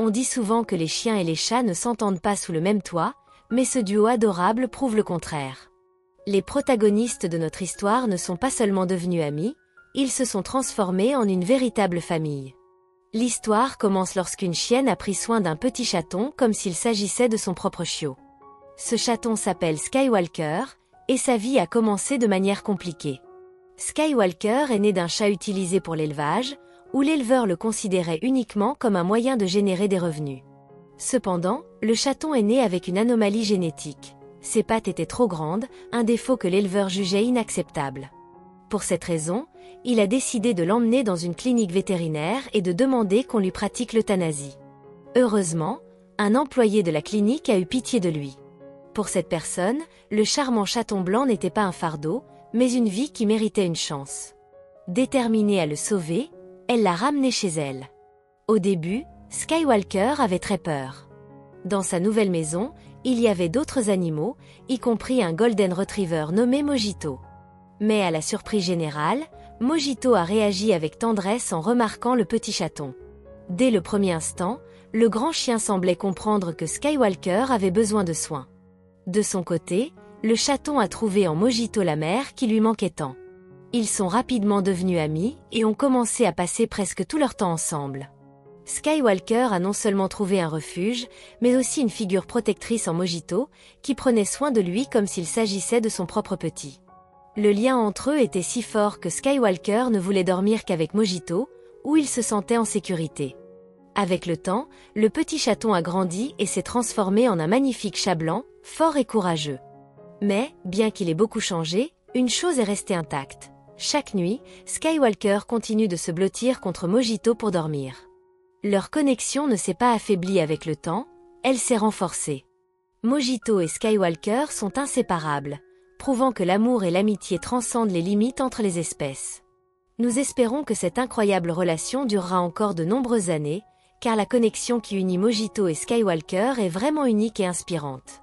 On dit souvent que les chiens et les chats ne s'entendent pas sous le même toit, mais ce duo adorable prouve le contraire. Les protagonistes de notre histoire ne sont pas seulement devenus amis, ils se sont transformés en une véritable famille. L'histoire commence lorsqu'une chienne a pris soin d'un petit chaton comme s'il s'agissait de son propre chiot. Ce chaton s'appelle Skywalker, et sa vie a commencé de manière compliquée. Skywalker est né d'un chat utilisé pour l'élevage, où l'éleveur le considérait uniquement comme un moyen de générer des revenus. Cependant, le chaton est né avec une anomalie génétique. Ses pattes étaient trop grandes, un défaut que l'éleveur jugeait inacceptable. Pour cette raison, il a décidé de l'emmener dans une clinique vétérinaire et de demander qu'on lui pratique l'euthanasie. Heureusement, un employé de la clinique a eu pitié de lui. Pour cette personne, le charmant chaton blanc n'était pas un fardeau, mais une vie qui méritait une chance. Déterminée à le sauver, elle l'a ramené chez elle. Au début, Skywalker avait très peur. Dans sa nouvelle maison, il y avait d'autres animaux, y compris un Golden Retriever nommé Mojito. Mais à la surprise générale, Mojito a réagi avec tendresse en remarquant le petit chaton. Dès le premier instant, le grand chien semblait comprendre que Skywalker avait besoin de soins. De son côté, le chaton a trouvé en Mojito la mère qui lui manquait tant. Ils sont rapidement devenus amis et ont commencé à passer presque tout leur temps ensemble. Skywalker a non seulement trouvé un refuge, mais aussi une figure protectrice en Mojito, qui prenait soin de lui comme s'il s'agissait de son propre petit. Le lien entre eux était si fort que Skywalker ne voulait dormir qu'avec Mojito, où il se sentait en sécurité. Avec le temps, le petit chaton a grandi et s'est transformé en un magnifique chat blanc, fort et courageux. Mais, bien qu'il ait beaucoup changé, une chose est restée intacte. Chaque nuit, Skywalker continue de se blottir contre Mojito pour dormir. Leur connexion ne s'est pas affaiblie avec le temps, elle s'est renforcée. Mojito et Skywalker sont inséparables, prouvant que l'amour et l'amitié transcendent les limites entre les espèces. Nous espérons que cette incroyable relation durera encore de nombreuses années, car la connexion qui unit Mojito et Skywalker est vraiment unique et inspirante.